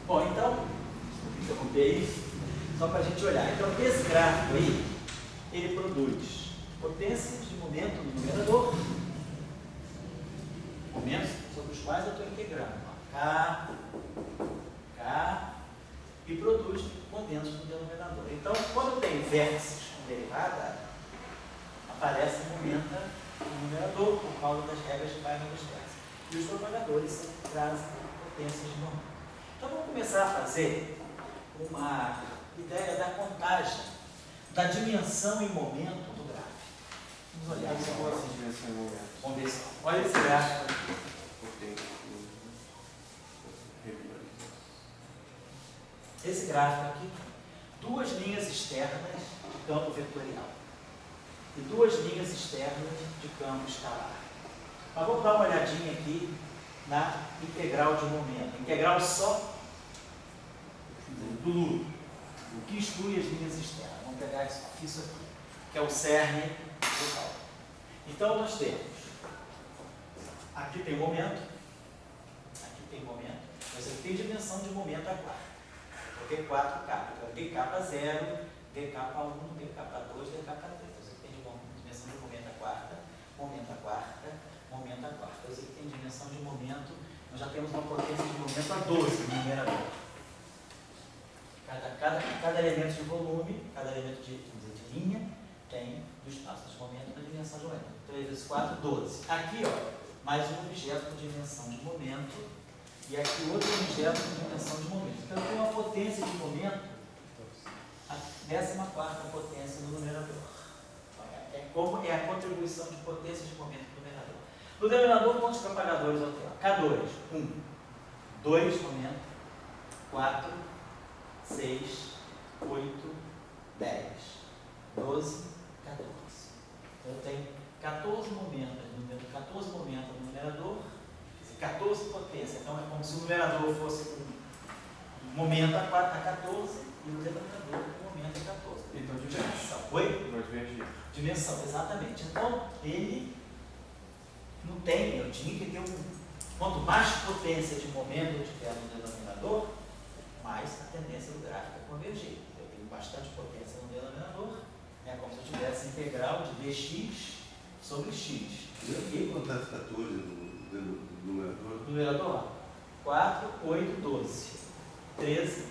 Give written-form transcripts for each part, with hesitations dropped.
Bom, então, interromper aí, só para a gente olhar. Então, esse gráfico aí, ele produz potências de momento no numerador, momentos sobre os quais eu estou integrando. K, e produz momentos no denominador. Então, quando tem vértices com derivada, aparece momenta no numerador, por causa das regras de Feynman dos vértices. E os propagadores trazem potências de momento. Então, vamos começar a fazer uma ideia da contagem, da dimensão em momento do gráfico. Vamos olhar só. Essa dimensão em momento. Vamos ver só. Olha esse gráfico aqui. Esse gráfico aqui, duas linhas externas de campo vetorial e duas linhas externas de campo escalar. Mas vamos dar uma olhadinha aqui na integral de momento. Integral só do loop, o que exclui as linhas externas. Vamos pegar isso aqui, que é o cerne do cálculo. Então, nós temos, aqui tem momento, mas aqui tem dimensão de momento a 4. Porque 4K, dk0, dk1, dk2, dk3. Você tem dimensão de momento a quarta, momento a quarta, momento a quarta. Você tem dimensão de momento, nós já temos uma potência de momento a 12 no numerador. Cada elemento de volume, cada elemento de linha, tem do espaço de momento na dimensão de momento. 3 vezes 4, 12. Aqui, ó, mais um objeto com dimensão de momento. E aqui outro objeto com dimensão de momento. Então, eu tenho uma potência de momento, a 14ª potência no numerador. Então, é a contribuição de potência de momento no numerador. No denominador, quantos propagadores eu tenho? K2, 1, 2 momento, 4, 6, 8, 10, 12, 14. Então, eu tenho 14 momentos no numerador, 14 potência. Então, é como se o numerador fosse um momento a 14 e o denominador um momento a 14. Então, dimensão. Oi? Vai divergir. Dimensão, exatamente. Então, ele não tem, eu tinha que ter quanto mais potência de momento eu tiver no denominador, mais a tendência do gráfico é convergir. Eu tenho bastante potência no denominador, é como se eu tivesse integral de dx sobre x. E acontece 14 no numerador? Numerador, 4, 8, 12, 13,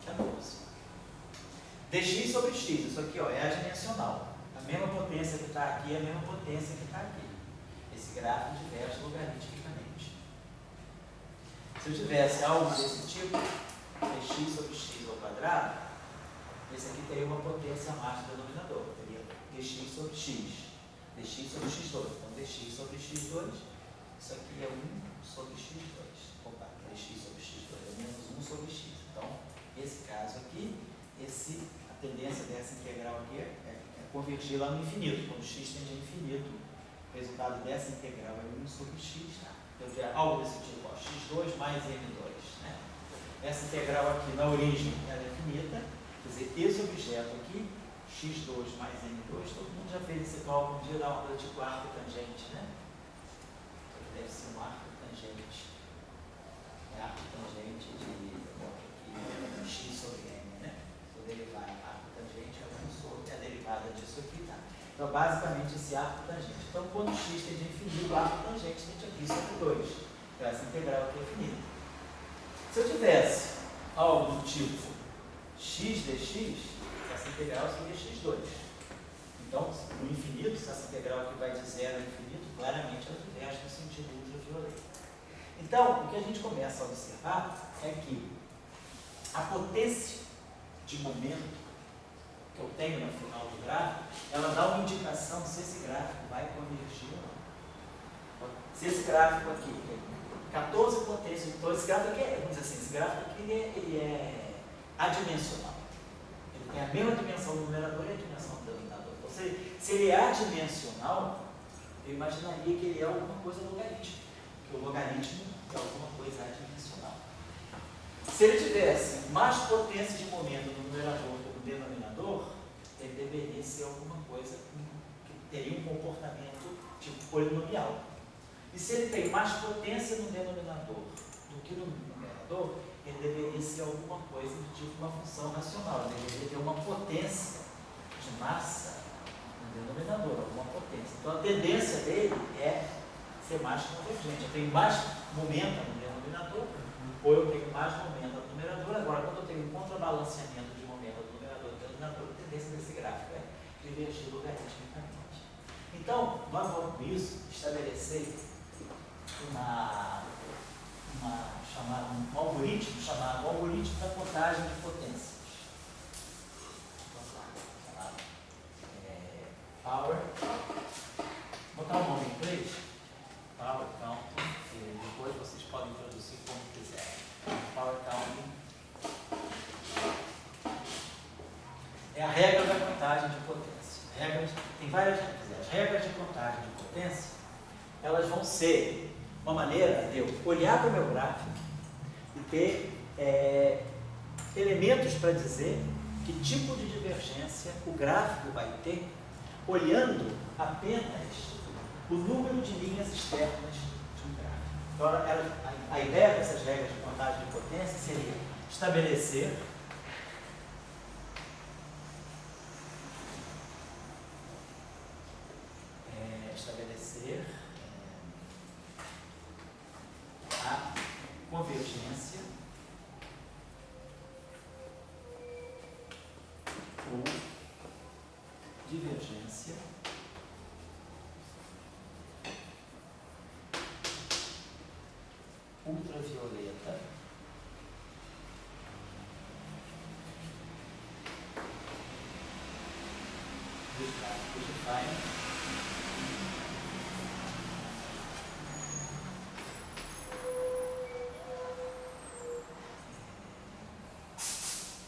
14. dx sobre x, isso aqui, ó, é adimensional. A mesma potência que está aqui é a mesma potência que está aqui. Esse gráfico diverge logaritmicamente. Se eu tivesse algo desse tipo, dx sobre x ao quadrado, esse aqui teria uma potência a mais do denominador. Teria dx sobre x, dx sobre x2. Então, dx sobre x2, isso aqui é 1 sobre x2. Opa, dx sobre x2 é menos 1 sobre x. Então, esse caso aqui, a tendência dessa integral aqui é convergir lá no infinito. Quando x tende a infinito, o resultado dessa integral é 1 sobre x. Tá? Então, eu tiver algo desse tipo, ó, x2 mais m2. Né? Essa integral aqui, na origem, ela é infinita. Quer dizer, esse objeto aqui, x2 mais m2, todo mundo já fez esse cálculo um dia da obra tipo arco e tangente, né? Deve ser um arco tangente. É arco tangente de x sobre m, né? Se eu derivar arco tangente, é 1 sobre a derivada disso aqui, tá? Então, basicamente, esse arco tangente. Então, quando x tende a infinito, o arco tangente tende aqui sobre 2. Então, essa integral aqui é infinita. Se eu tivesse algo do tipo x dx, essa integral seria x2. Então, no infinito, se essa integral aqui vai de 0 a infinito, claramente ela diverge no sentido ultravioleta. Então, o que a gente começa a observar é que a potência de momento que eu tenho no final do gráfico, ela dá uma indicação se esse gráfico vai convergir ou não. Se esse gráfico aqui tem 14 potências, então esse gráfico aqui vamos dizer assim, esse gráfico aqui ele é adimensional. Ele tem a mesma dimensão do numerador e a dimensão do denominador. Então, se ele é adimensional, eu imaginaria que ele é alguma coisa logarítmica, porque o logaritmo é alguma coisa adimensional. Se ele tivesse mais potência de momento no numerador que no denominador, ele deveria ser alguma coisa que teria um comportamento tipo polinomial. E se ele tem mais potência no denominador do que no numerador, ele deveria obedecer a alguma coisa do tipo uma função racional. Ele deveria ter uma potência de massa no denominador, alguma potência. Então a tendência dele é ser mais convergente. Eu tenho mais momento no denominador, ou eu tenho mais momento no numerador. Agora, quando eu tenho um contrabalanceamento de momento do numerador e do denominador, a tendência desse gráfico é divergir logaritmicamente. Então, nós vamos com isso estabelecer um algoritmo chamado algoritmo da contagem de potências. Chamado Power. Vou botar o nome em inglês. Power Counting. E depois vocês podem traduzir como quiserem. Power Counting é a regra da contagem de potência. Tem várias regras. As regras de contagem de potência, elas vão ser uma maneira de eu olhar para o meu gráfico e ter elementos para dizer que tipo de divergência o gráfico vai ter, olhando apenas o número de linhas externas de um gráfico. Então, a ideia dessas regras de contagem de potência seria estabelecer a convergência ou divergência ultravioleta dos gráficos de Feynman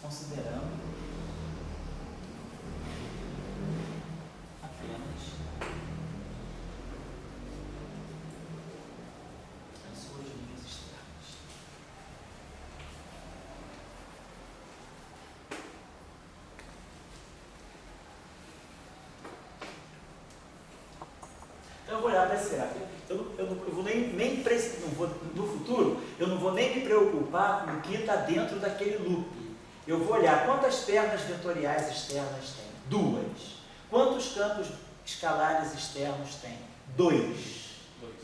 considerando apenas as suas linhas externas. Então eu vou olhar para esse gráfico. No futuro, eu não vou nem me preocupar com o que está dentro daquele loop. Eu vou olhar quantas pernas vetoriais externas tem. 2. Quantos campos escalares externos tem? 2.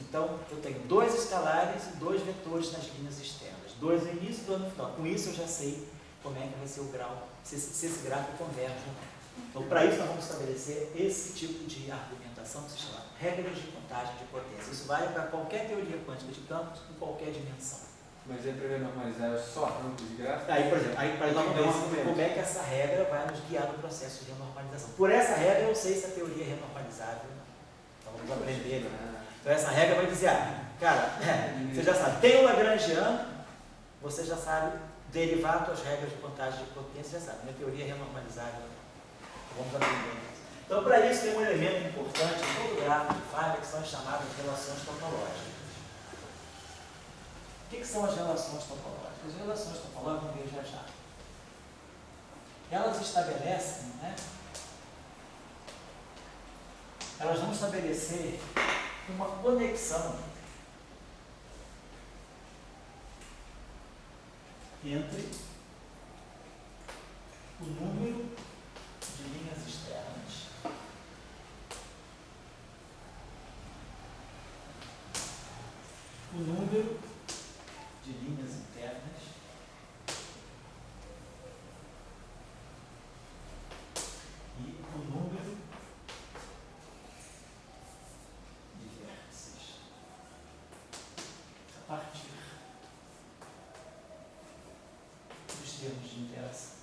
Então, eu tenho 2 escalares e 2 vetores nas linhas externas. 2 no início e 2 no final. Com isso, eu já sei como é que vai ser o grau, se esse gráfico converge ou não. Então, para isso, nós vamos estabelecer esse tipo de argumentação que se chama regras de contagem de potência. Isso vale para qualquer teoria quântica de campos, em qualquer dimensão. Mas é para normalizar só campos de gráfico? Aí, por exemplo, para nós ver como é que essa regra vai nos guiar no processo de renormalização. Por essa regra, eu sei se a teoria é renormalizável ou não. Então, vamos aprender. Né? Então, essa regra vai dizer, cara, você já sabe, tem o Lagrangiano, você já sabe derivar suas regras de contagem de potência, já sabe, minha teoria é renormalizável ou não. Vamos aprender. Então, para isso, tem um elemento importante em todo gráfico de Feynman, que são as chamadas relações topológicas. O que são as relações topológicas? As relações topológicas, vamos ver já. Elas estabelecem, né? Elas vão estabelecer uma conexão entre o número de linhas externas o número de linhas internas e o número de vértices a partir dos termos de interação.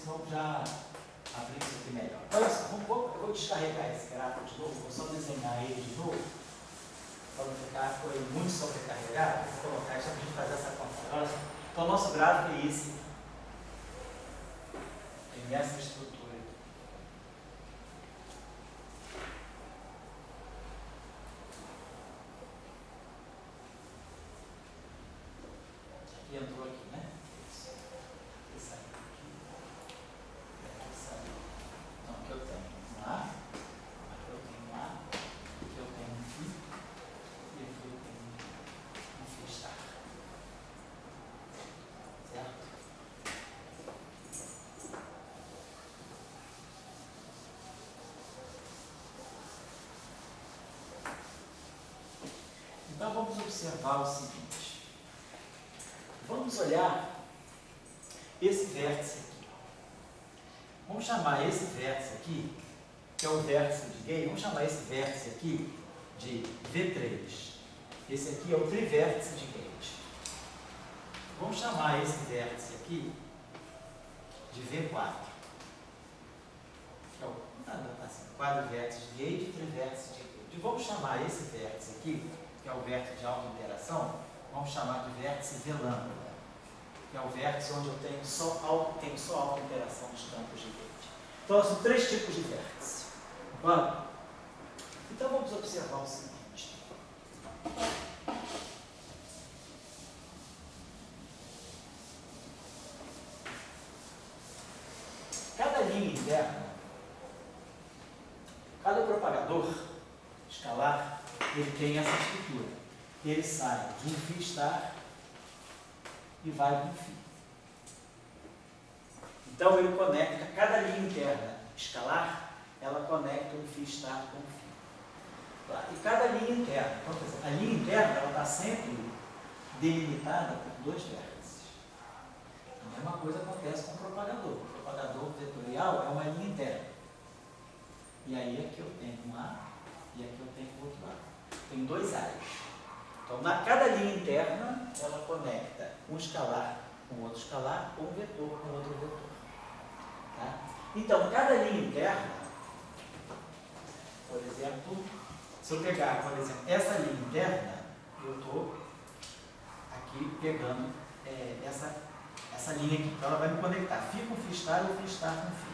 Vamos já abrir isso aqui melhor. Olha só, eu vou descarregar esse gráfico de novo, vou só desenhar ele de novo, para não ficar com ele muito sobrecarregado. Vou colocar isso para a gente fazer essa conta. Olha só, então o nosso gráfico é esse. Tem essa estrutura. Aqui entrou aqui, né? Esse aqui. Então, aqui eu tenho um A, aqui eu tenho um A, Então vamos observar o seguinte. Vamos olhar esse vértice aqui. Vamos chamar esse vértice aqui, que é o vértice de Gay, vamos chamar esse vértice aqui de V3. Esse aqui é o trivértice de Gauge. Vamos chamar esse vértice aqui de V4. Que é o quadrivértice de Gauge e trivértice de Gauge. E vamos chamar esse vértice aqui, que é o vértice de alta interação, vamos chamar de vértice V lambda, que é o vértice onde eu tenho só alta interação dos campos de Gauge. Então, são três tipos de vértice. Vamos? Então, vamos observar o seguinte. Cada linha interna, cada propagador escalar, ele tem essa estrutura. Ele sai de um φ star e vai para um φ. Então ele conecta, cada linha interna escalar, ela conecta um φ star com um φ. E cada linha interna, então, por exemplo, a linha interna ela está sempre delimitada por dois vértices. A mesma coisa acontece com o propagador. O propagador vetorial é uma linha interna. E aí aqui eu tenho um A e aqui eu tenho o outro A. Tem dois A's. Então, cada linha interna, ela conecta um escalar com outro escalar, ou um vetor com outro vetor. Tá? Então, cada linha interna, por exemplo, se eu pegar, por exemplo, essa linha interna, eu estou aqui pegando essa linha aqui. Então, ela vai me conectar φ com φ star ou φ star com φ.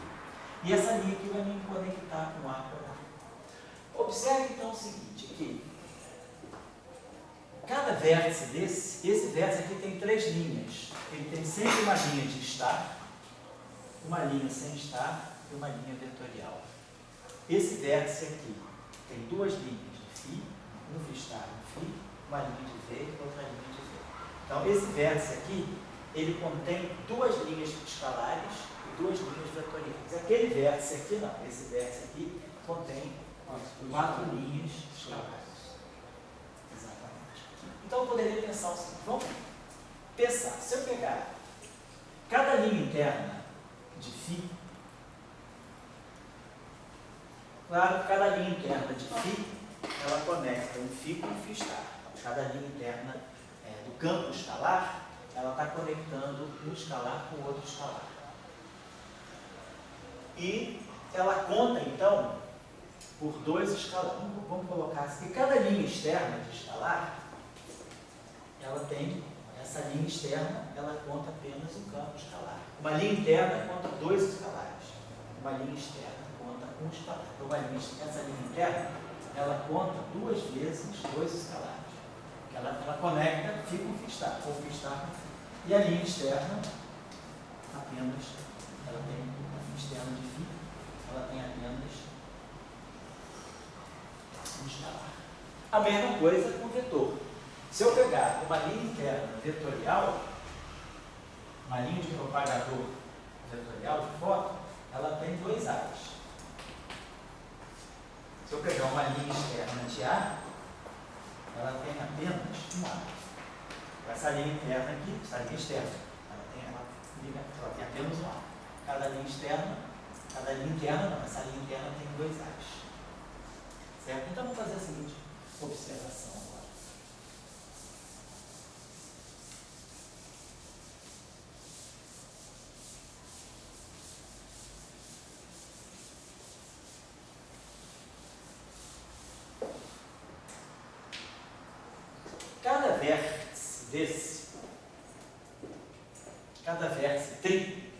E essa linha aqui vai me conectar com A com A. Observe então o seguinte, aqui. Cada vértice esse vértice aqui tem três linhas. Ele tem sempre uma linha de star, uma linha sem star e uma linha vetorial. Esse vértice aqui tem duas linhas de φ, um φ star, um φ, uma linha de V e outra linha de V. Então, esse vértice aqui, ele contém duas linhas escalares e duas linhas vetoriais. Aquele vértice aqui não, esse vértice aqui contém quatro linhas escalares. Então, eu poderia pensar o seguinte, vamos pensar, se eu pegar cada linha interna de φ, claro que cada linha interna de φ, ela conecta um φ com um φ star. Então, cada linha interna do campo escalar, ela está conectando um escalar com outro escalar. E ela conta, então, por dois escalares. Vamos colocar assim, que cada linha externa de escalar, ela tem, essa linha externa, ela conta apenas um campo escalar. Uma linha interna conta dois escalares. Uma linha externa conta um escalar. Então, essa linha interna, ela conta duas vezes dois escalares. Ela conecta φ com φ star, ou φ star com φ. E a linha externa, apenas, ela tem a linha externa de φ, ela tem apenas um escalar. A mesma coisa com o vetor. Se eu pegar uma linha interna vetorial, uma linha de propagador vetorial de fóton, ela tem dois A's. Se eu pegar uma linha externa de A, ela tem apenas um A. Essa linha interna aqui, essa linha externa, ela tem apenas um A. Cada linha interna não, essa linha interna tem dois A's. Certo? Então vamos fazer a seguinte observação agora. Cada vértice tri,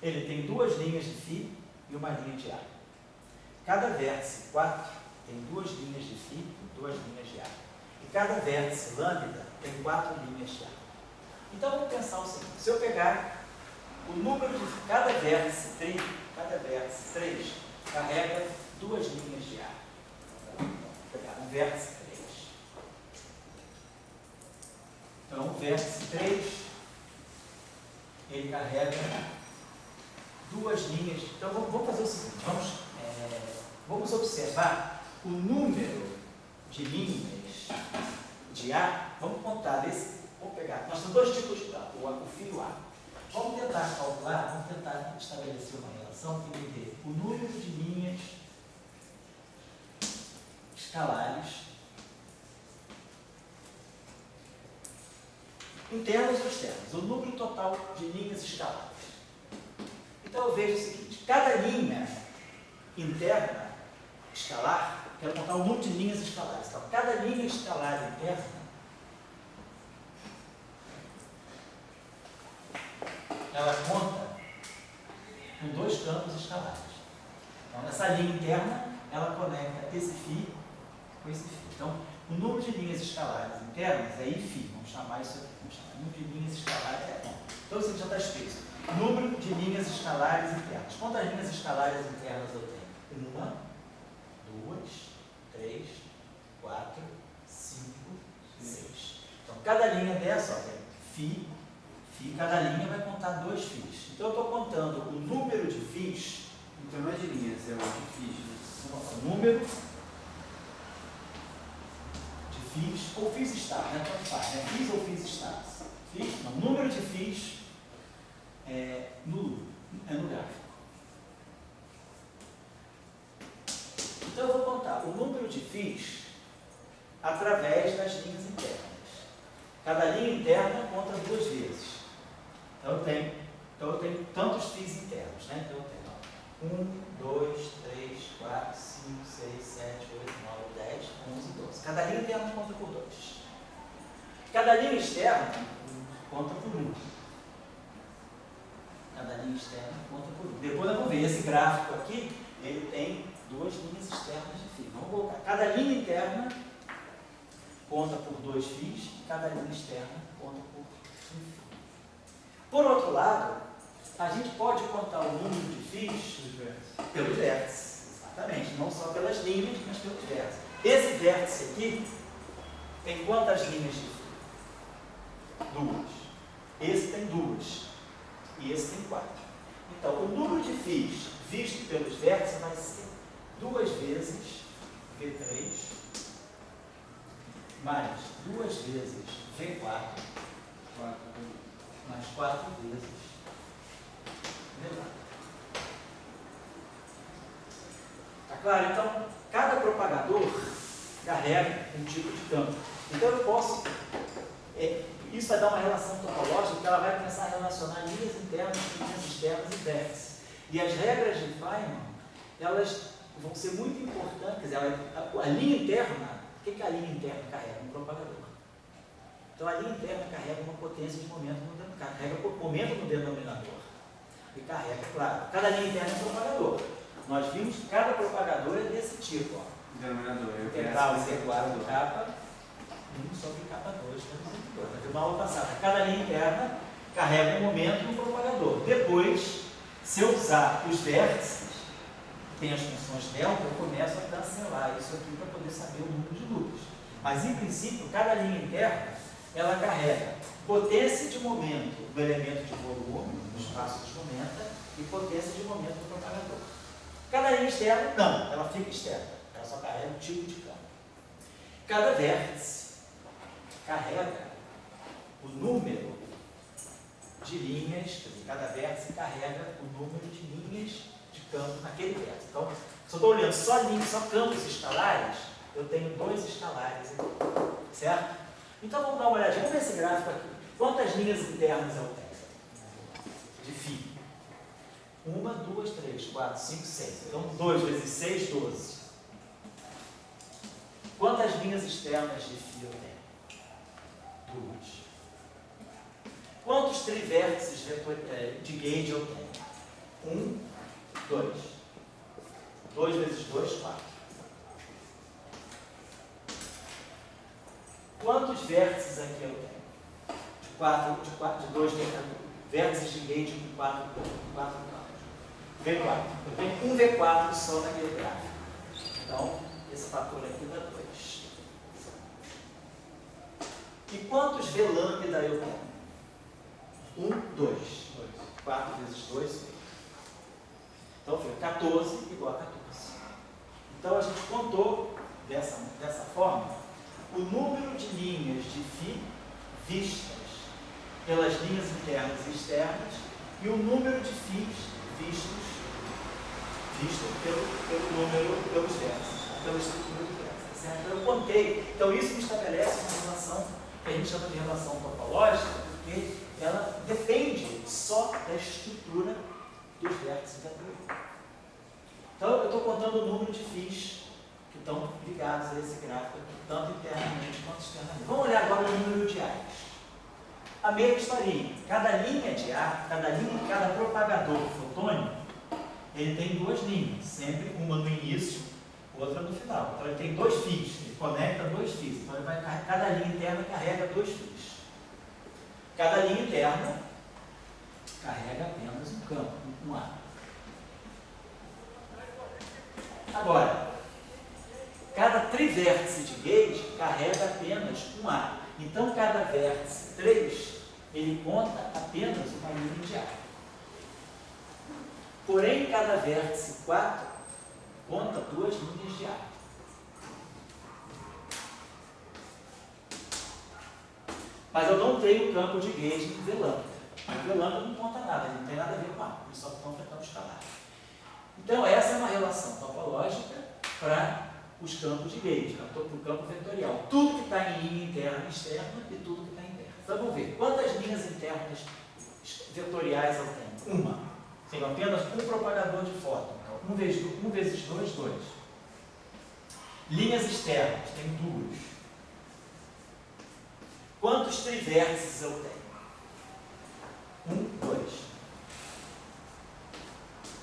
ele tem duas linhas de φ e uma linha de A. Cada vértice 4 tem duas linhas de φ e duas linhas de A. E cada vértice lambda tem quatro linhas de A. Então vamos pensar o seguinte, se eu pegar o número de cada vértice 3 carrega duas linhas de A. Vou pegar um vértice 3. Então, o vértice 3, ele carrega duas linhas. Então, vamos fazer o seguinte, vamos observar o número de linhas de A, vamos contar desse, vamos pegar, nós temos dois tipos de campo, o fio A. Vamos tentar calcular, vamos tentar estabelecer uma relação que me dê o número de linhas escalares internas ou externas, o número total de linhas escalares. Então eu vejo o seguinte, cada linha interna escalar, quero contar o número de linhas escalares. Então, cada linha escalar interna, ela conta com dois campos escalares. Então, nessa linha interna, ela conecta esse φ com esse φ. Então, o número de linhas escalares internas é Φ. Vamos chamar isso aqui. Vamos chamar número de linhas escalares. Então, isso aqui já está escrito. Número de linhas escalares internas. Quantas linhas escalares internas eu tenho? 1, 2, 3, 4, 5, 6. Então, cada linha dessa, ó, tem φ, cada linha vai contar 2 φs. Então, eu estou contando o número de φs. Então não é de linhas, é de fichas. O número de φs, ou φs status, né? Tanto faz, né? Φs ou φs status. Não, o número de φs no gráfico. Então, eu vou contar o número de φs através das linhas internas. Cada linha interna conta 2 vezes. Então, eu tenho tantos φs internos, né? Então, eu tenho 1, 2, 3, 4, 5, 6, 7, 8, 9, 10, 11, 12. Cada linha interna conta por 2. Cada linha externa conta por 1. Cada linha externa conta por 1. Depois nós vamos ver, esse gráfico aqui, ele tem 2 linhas externas de φ. Vamos colocar. Cada linha interna conta por 2 φs e cada linha externa conta por 1 φ. Por outro lado, a gente pode contar o número de φs pelos vértices. Exatamente. Não só pelas linhas, mas pelos vértices. Esse vértice aqui tem quantas linhas de φ? 2. Esse tem 2. E esse tem 4. Então, o número de φs visto pelos vértices vai ser 2 vezes V3 mais 2 vezes V4 mais 4 vezes V4. Tá claro? Então, cada propagador carrega um tipo de campo. Então, eu posso... isso vai dar uma relação topológica que ela vai começar a relacionar linhas internas, linhas externas e vértices. E as regras de Feynman, elas vão ser muito importantes. Quer dizer, a linha interna, o que a linha interna carrega? Um propagador. Então, a linha interna carrega uma potência de momento no denominador. Carrega momento no denominador. E carrega, claro, cada linha interna é um propagador. Nós vimos que cada propagador é desse tipo. Ó. Denominador. Integral C4 do capa 1 sobre capa 2. Na aula passada, cada linha interna carrega um momento no propagador. Depois, se eu usar os vértices, tem as funções delta, eu começo a cancelar isso aqui para poder saber o número de loops. Mas, em princípio, cada linha interna, ela carrega potência de momento do elemento de volume, do espaço desmomenta, e potência de momento do propagador. Cada linha externa, não, ela fica externa. Ela só carrega um tipo de campo. Cada vértice carrega o número de linhas, quer dizer, cada vértice carrega o número de linhas de campo naquele vértice. Então, se eu estou olhando só linhas, só campos escalares, eu tenho 2 escalares aqui, certo? Então, vamos dar uma olhadinha, vamos ver esse gráfico aqui. Quantas linhas internas eu tenho? De φ. 1, 2, 3, 4, 5, 6. Então, 2 vezes 6, 12. Quantas linhas externas de φ eu tenho? 2. Quantos trivértices de gauge eu tenho? 1, 2. 2 vezes 2, 4. Quantos vértices aqui eu tenho? De 2 vértices de gauge com 4 campos. V4. Eu tenho um V4 só naquele gráfico. Então, esse fator aqui dá 2. E quantos V lambda eu tenho? 1, 2. 4 vezes 2, 8. Então, foi 14 igual a 14. Então, a gente contou dessa forma o número de linhas de φ vistas pelas linhas internas e externas e o número de φs vistos pelos vértices, pela estrutura do vértice. Certo? Eu contei. Então, isso me estabelece uma relação que a gente chama de relação topológica, porque ela depende só da estrutura dos vértices da teoria. Então, eu estou contando o número de φs que estão ligados a esse gráfico aqui, tanto internamente quanto externamente. Vamos olhar agora o número de A's. A mesma historinha. Cada linha de A, cada propagador fotônico, ele tem duas linhas, sempre uma no início, outra no final. Então ele tem dois fios, ele conecta dois fios. Então ele vai carregar, cada linha interna carrega dois fios. Cada linha interna carrega apenas um campo, um A. Agora, cada trivértice de gauge carrega apenas um A. Então cada vértice 3, ele conta apenas uma linha de A. Porém, cada vértice 4 conta duas linhas de A. Mas eu não tenho campo de gauge em V lambda. O V lambda não conta nada, ele não tem nada a ver com A, ele só conta campo escalar. Então, essa é uma relação topológica para os campos de gauge, para o campo vetorial. Tudo que está em linha interna e externa e tudo que está interno. Então, vamos ver. Quantas linhas internas vetoriais eu tenho? Uma. Tenho apenas um propagador de fóton. Então, 1 vezes 2, 2. Linhas externas, tenho duas. Quantos trivértices eu tenho? 1, 2.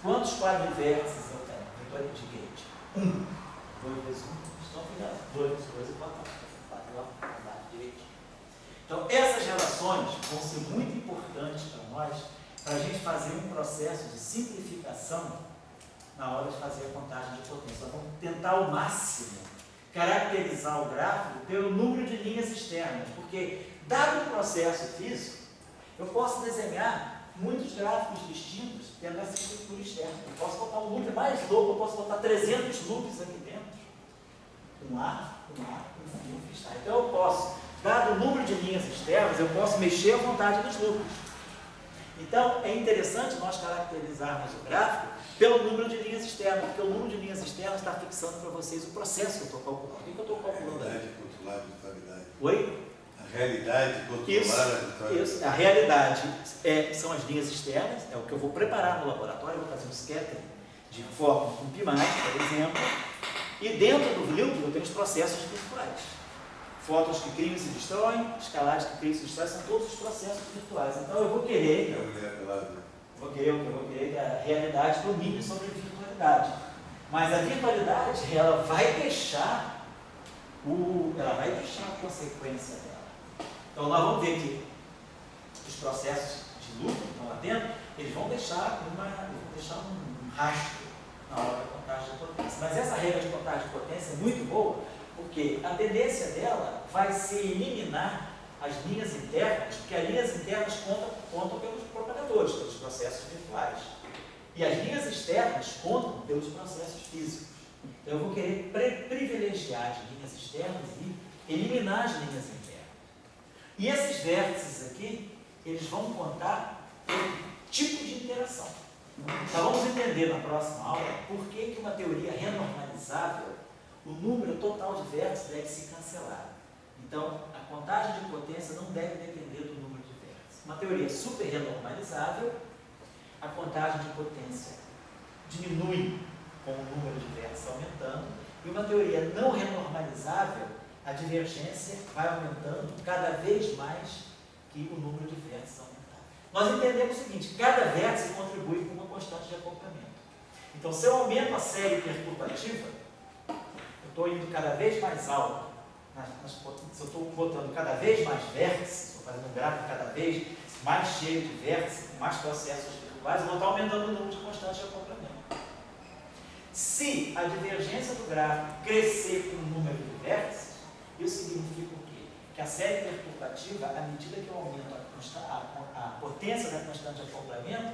Quantos quadrivértices eu tenho? Vetor de gauge. 1. 2 vezes 1. Estão cuidado. 2 vezes 2 é 4. 4 lá, direitinho. Então, essas relações vão ser muito importantes para nós, para a gente fazer um processo de simplificação na hora de fazer a contagem de potência. Nós vamos tentar ao máximo caracterizar o gráfico pelo número de linhas externas, porque, dado o processo físico, eu posso desenhar muitos gráficos distintos dentro dessa estrutura externa. Eu posso botar um loop mais louco, eu posso botar 300 loops aqui dentro. Um fio, um freestyle. Então eu posso, dado o número de linhas externas, eu posso mexer à vontade nos loops. Então é interessante nós caracterizarmos o gráfico pelo número de linhas externas, porque o número de linhas externas está fixando para vocês o processo que eu estou calculando. O que eu estou calculando aí? A realidade controlada de totalidade. Oi? A realidade controlada de totalidade. Isso. A realidade são as linhas externas, é o que eu vou preparar no laboratório, eu vou fazer um scattering de fóton com PIMAX, por exemplo, e dentro do loop eu tenho os processos virtuais. Fótons que criam e se destroem, escalares que criam e se destroem, são todos os processos virtuais. Então eu vou querer, vou querer que a realidade domine sobre a virtualidade. Mas a virtualidade, ela vai deixar a consequência dela. Então nós vamos ver que os processos de loop que estão lá dentro, eles vão deixar um rastro na hora da contagem de potência. Mas essa regra de contagem de potência é muito boa, porque a tendência dela vai ser eliminar as linhas internas, porque as linhas internas contam pelos propagadores, pelos processos virtuais. E as linhas externas contam pelos processos físicos. Então eu vou querer privilegiar as linhas externas e eliminar as linhas internas. E esses vértices aqui, eles vão contar pelo tipo de interação. Então vamos entender na próxima aula por que uma teoria renormalizável, o número total de vértices deve se cancelar. Então, a contagem de potência não deve depender do número de vértices. Uma teoria super renormalizável, a contagem de potência diminui com o número de vértices aumentando, e uma teoria não renormalizável, a divergência vai aumentando cada vez mais que o número de vértices aumentar. Nós entendemos o seguinte: cada vértice contribui com uma constante de acoplamento. Então, se eu aumento a série perturbativa, eu estou indo cada vez mais alto. Se eu estou botando cada vez mais vértices, estou fazendo um gráfico cada vez mais cheio de vértices, com mais processos virtuais, eu vou estar aumentando o número de constantes de acoplamento. Se a divergência do gráfico crescer com o número de vértices, isso significa o quê? Que a série perturbativa, à medida que eu aumento a potência da constante de acoplamento,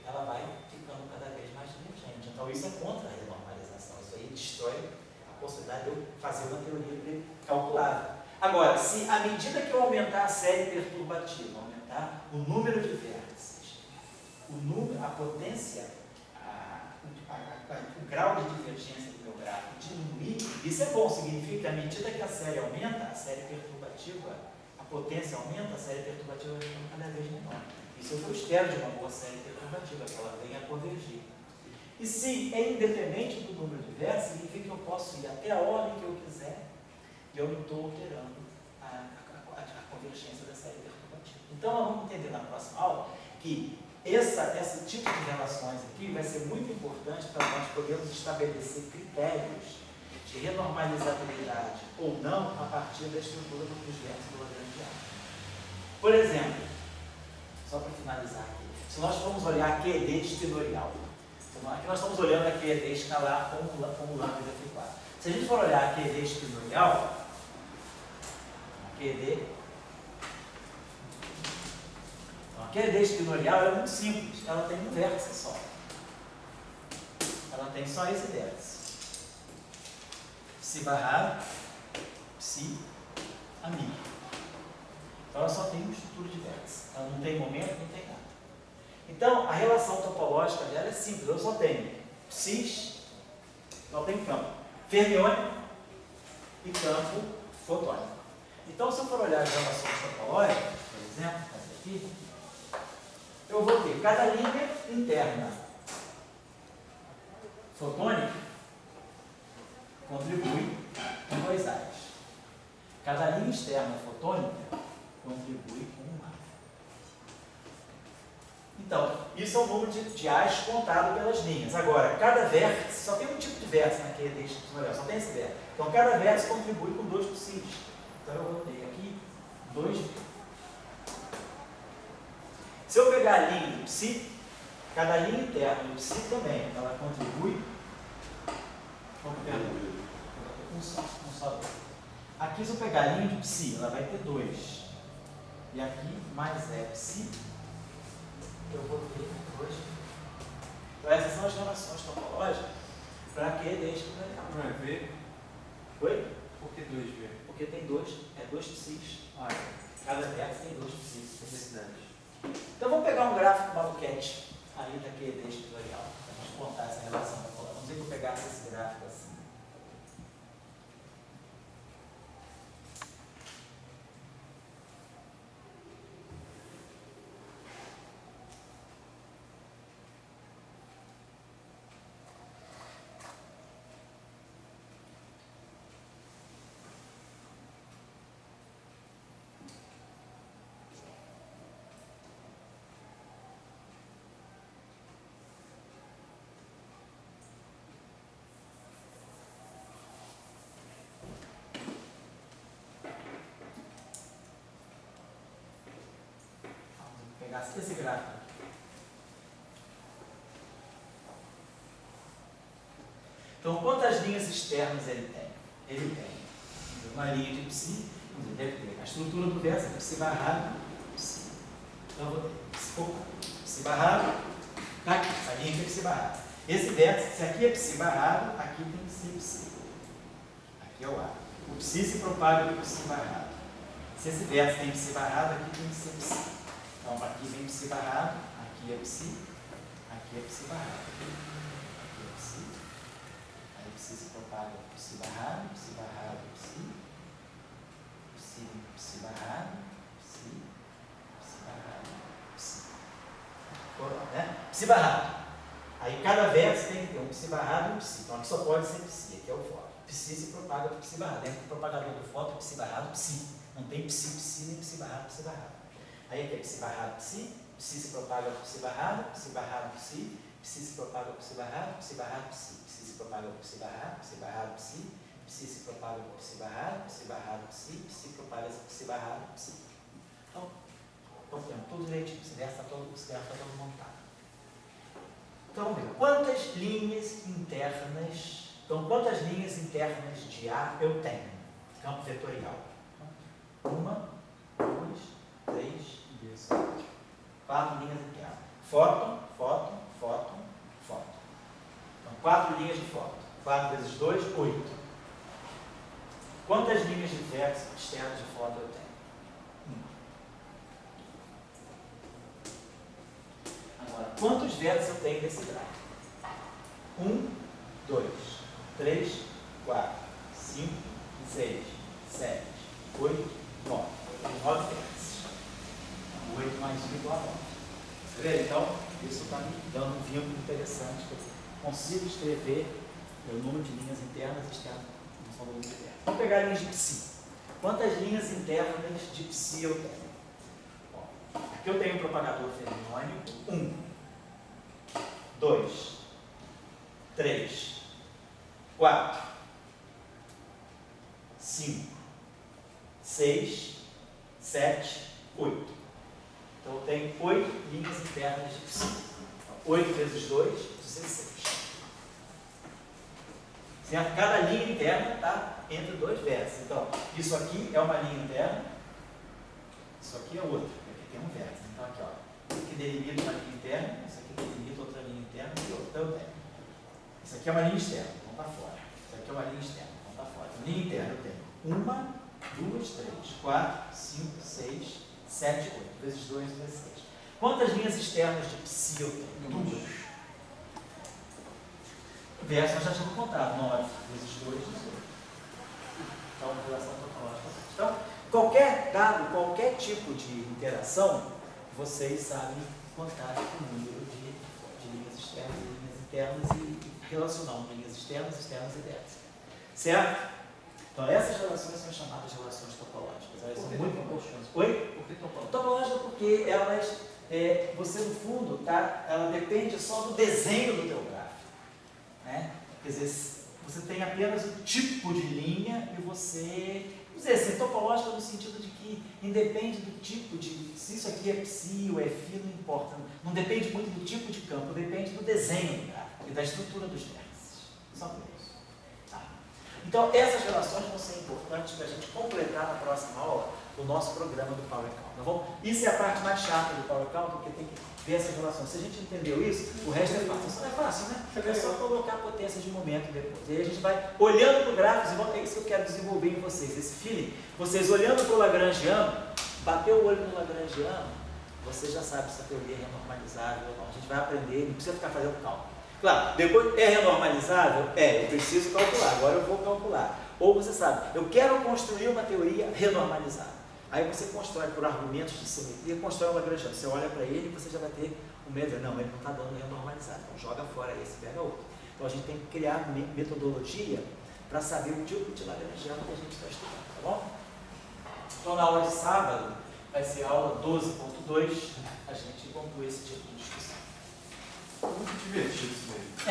ela vai ficando cada vez mais divergente. Então isso é contra a renormalização, isso aí destrói a possibilidade de eu fazer uma teoria calculável. Agora, se à medida que eu aumentar a série perturbativa, aumentar o número de vértices, a potência, o grau de divergência do meu gráfico diminuir, isso é bom, significa que à medida que a série aumenta, a série perturbativa, a potência aumenta, a série perturbativa vai ficando cada vez menor. Isso é o que eu espero de uma boa série perturbativa, que ela venha a convergir. E se é independente do número de vértices, significa que eu posso ir até a ordem que eu quiser e eu não estou alterando a convergência da série perturbativa. Então, nós vamos entender na próxima aula que esse tipo de relações aqui vai ser muito importante para nós podermos estabelecer critérios de renormalizabilidade ou não a partir da estrutura dos vértices do Lagrangiano. Por exemplo, só para finalizar aqui, se nós formos olhar a QED espinorial, aqui nós estamos olhando a QED escalar como lambda F4. Se a gente for olhar a QED espinorial, a QED espinorial é muito simples, ela tem um vértice só. Ela tem só esse vértice. Psi barrado, psi, amigo. Então ela só tem uma estrutura de vértice. Ela não tem momento, não tem nada. Então a relação topológica dela é simples. Eu só tenho psis, só tenho campo fermiônico e campo fotônico. Então se eu for olhar as relações topológicas, por exemplo, essa aqui, eu vou ter cada linha interna fotônica contribui com 2 A's. Cada linha externa fotônica contribui com 1 A. Então, isso é o número de A's contado pelas linhas. Agora, cada vértice, só tem um tipo de vértice naquele espinorial, só tem esse vértice. Então, cada vértice contribui com 2 psis. Então, eu vou ter aqui 2 V. Se eu pegar a linha do psi, cada linha interna do psi também, ela contribui com um só V. Aqui, se eu pegar a linha de psi, ela vai ter 2. E aqui, mais psi, eu vou ter 2 V. Então, essas são as relações topológicas para que deixe Não é V? Oi? Por que 2V? Porque tem 2 psis. Cada vértice tem 2 psis. Necessidade. Então vamos pegar um gráfico maluquete aí da QED espinorial, para a gente contar essa relação. Vamos ver que eu pegasse esse gráfico assim. Pegar esse gráfico. Então, quantas linhas externas ele tem? Ele tem uma linha de psi, a estrutura do vértice é psi barrado, psi. Então, eu vou ter psi barrado, tá aqui, essa linha aqui é psi barrado. Esse vértice, se aqui é psi barrado, aqui tem que ser psi. Aqui é o A. O psi se propaga pelo psi barrado. Se esse vértice tem psi barrado, aqui tem que ser psi. Então, aqui vem psi barrado, aqui é psi barrado. Aqui é psi. Aí psi se propaga para psi barrado, psi, psi barrado, psi. Né? Psi barrado. Aí cada vértice tem que ter um psi barrado e um psi. Então aqui só pode ser psi, aqui é o fóton. Psi se propaga para psi barrado. Dentro do propagador do fóton é psi barrado, psi. Não tem psi, nem psi barrado, psi barrado. Aí aqui é psi barrado, psi se propaga para psi barrado, psi se propaga para psi barrado, psi se propaga para psi barrado, psi se propaga para psi barrado, psi propaga para psi barrado, psi. Então temos tudo direitinho, esse gráfico está todo montado. Então, vamos ver, quantas linhas internas de A eu tenho? Campo vetorial. 1, 2, 3, 4 linhas internas. Fóton. Então, 4 linhas de fóton. 4 vezes 2, 8. Quantas linhas de vértice externas de foto eu tenho? Agora, quantos vértices eu tenho nesse gráfico? 1, 2, 3, 4, 5, 6, 7, 8, 9. Eu tenho 9 vértices. 8 mais 1 igual a 9. Tá vendo? Então, isso está me dando um vínculo interessante, que eu consigo escrever o número de linhas internas e externas no seu volume de vértices. Vamos pegar linhas de psi. Quantas linhas internas de psi eu tenho? Bom, aqui eu tenho um propagador fermiônico. 1, 2, 3, 4, 5, 6, 7, 8. Então eu tenho 8 linhas internas de psi. 8 vezes 2, 16. Certo? Cada linha interna está entre dois vértices. Então, isso aqui é uma linha interna, isso aqui é outra. Aqui tem um vértice. Então, aqui, ó, isso aqui delimita uma linha interna, isso aqui delimita outra linha interna e outra. Então, eu tenho. Isso aqui é uma linha externa, então está fora. Isso aqui é uma linha externa, então está fora. Então, linha interna eu tenho 1, 2, 3, 4, 5, 6, 7, 8. Vezes 2, 16. Quantas linhas externas de psi eu tenho? 2. O verso nós já tínhamos contado, 9 vezes 2, 18. Então, relação topológica. Então, qualquer dado, qualquer tipo de interação, vocês sabem contar com o número de linhas externas e linhas internas e relacionar linhas externas e vértices. Certo? Então, essas relações são chamadas de relações topológicas. Elas são muito importantes. Oi? Por que topológica? Topológica porque elas, você no fundo, tá, ela depende só do desenho do teu gráfico. Né? Quer dizer, você tem apenas o tipo de linha e você, vamos dizer assim, topológica no sentido de que independe do tipo de, se isso aqui é psi ou é φ, não importa, não depende muito do tipo de campo, depende do desenho do gráfico e da estrutura dos vértices. Só por isso. Tá? Então, essas relações vão ser importantes para a gente completar na próxima aula o nosso programa do Power Count. Tá bom? Isso é a parte mais chata do Power Count, porque tem que ver essas relações. Se a gente entendeu isso, o resto é fácil. Isso não é fácil, né? É só colocar a potência de momento depois. E aí a gente vai olhando para o gráfico, é isso que eu quero desenvolver em vocês, esse feeling. Vocês olhando para o Lagrangiano, bateu o olho no Lagrangiano, você já sabe se a teoria é renormalizável ou não. A gente vai aprender, não precisa ficar fazendo cálculo. Claro, depois é renormalizável? Eu preciso calcular, agora eu vou calcular. Ou você sabe, eu quero construir uma teoria renormalizável. Aí você constrói por argumentos de simetria, constrói um Lagrangiano. Você olha para ele e você já vai ter o medo. Não, ele não está dando renormalizado. Então joga fora esse, pega outro. Então a gente tem que criar metodologia para saber o tipo de Lagrangiano que a gente vai estudar, tá bom? Então na aula de sábado vai ser a aula 12.2. A gente conclui esse tipo de discussão. Muito divertido isso